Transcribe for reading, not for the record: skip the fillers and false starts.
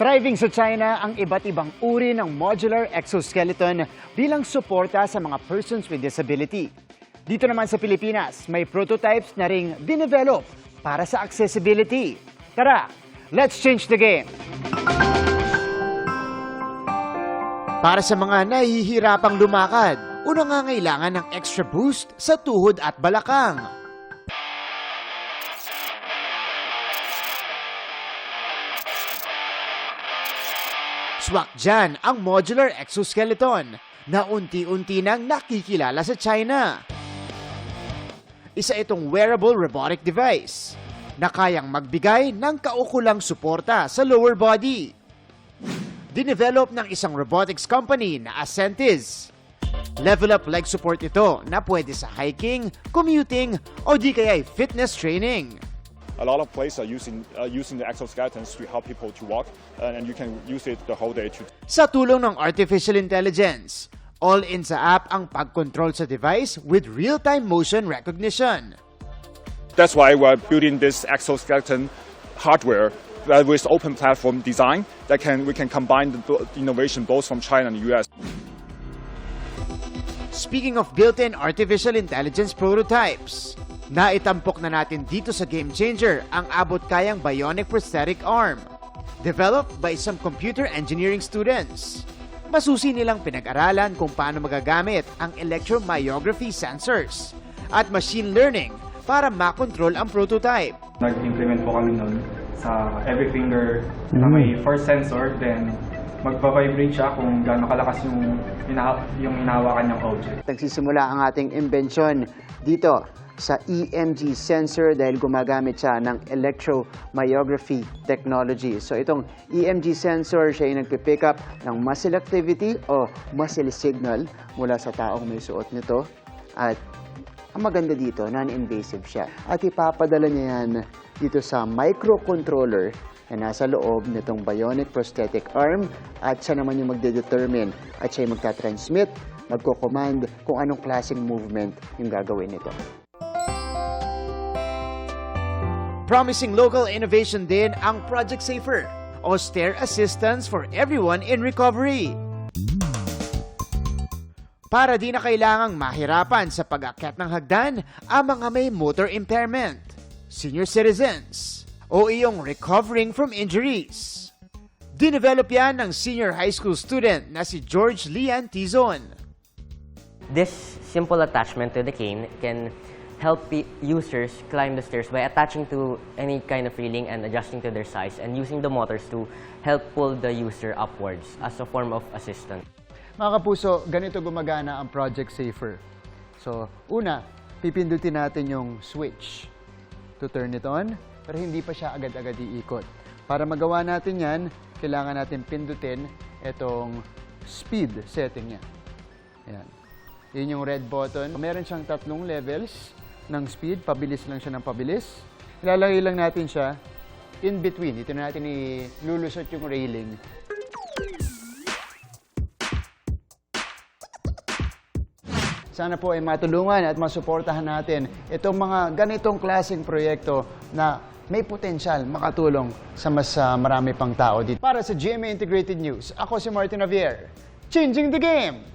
Thriving sa China ang iba't ibang uri ng modular exoskeleton bilang suporta sa mga persons with disability. Dito naman sa Pilipinas, may prototypes na ring dinevelop para sa accessibility. Tara, let's change the game! Para sa mga nahihirapang lumakad o nangangailangan ng extra boost sa tuhod at balakang. Swak dyan ang modular exoskeleton na unti-unti nang nakikilala sa China. Isa itong wearable robotic device na kayang magbigay ng kaukulang suporta sa lower body. Dinevelop ng isang robotics company na Ascentis. Level up leg support ito na pwede sa hiking, commuting o di kaya'y fitness training. A lot of places are using the exoskeletons to help people to walk, and you can use it the whole day. Sa tulong ng artificial intelligence, all-in sa app ang pag-control sa device with real-time motion recognition. That's why we're building this exoskeleton hardware with open platform design that we can combine the innovation both from China and the US. Speaking of built-in artificial intelligence prototypes, naitampok na natin dito sa Game Changer ang abot-kayang bionic prosthetic arm, developed by some computer engineering students. Masusi nilang pinag-aralan kung paano magagamit ang electromyography sensors at machine learning para makontrol ang prototype. Nag-implement po kami nun sa every finger na may force sensor, then magpa-vibrate siya kung gaano kalakas yung hinahawakan niyang object. Nagsisimula ang ating imbensyon dito sa EMG sensor dahil gumagamit siya ng electromyography technology. So itong EMG sensor, siya yung nagpipick up ng muscle activity o muscle signal mula sa taong may suot nito. At ang maganda dito, non-invasive siya. At ipapadala niya yan dito sa microcontroller na nasa loob nitong bionic prosthetic arm at siya naman yung magde-determine at siya yung magta-transmit, magko-command kung anong klaseng movement yung gagawin nito. Promising local innovation din ang Project Safer o stair assistance for everyone in recovery. Para di na kailangang mahirapan sa pag-akyat ng hagdan ang mga may motor impairment, senior citizens, o iyong recovering from injuries. Dinevelop yan ng senior high school student na si George Lian Tizon. This simple attachment to the cane can help users climb the stairs by attaching to any kind of railing and adjusting to their size and using the motors to help pull the user upwards as a form of assistance. Mga kapuso, ganito gumagana ang Project Safer. So, una, pipindutin natin yung switch to turn it on, pero hindi pa siya agad-agad iikot. Para magawa natin yan, kailangan natin pindutin itong speed setting niya. Ayan. Yun yung red button. Meron siyang 3 levels ng speed. Pabilis lang siya ng pabilis. Ilalagay lang natin siya in between. Dito na natin ilulusot yung railing. Sana po ay matulungan at masuportahan natin itong mga ganitong klaseng proyekto na may potensyal makatulong sa mas marami pang tao dito. Para sa GMA Integrated News, ako si Martin Javier. Changing the game!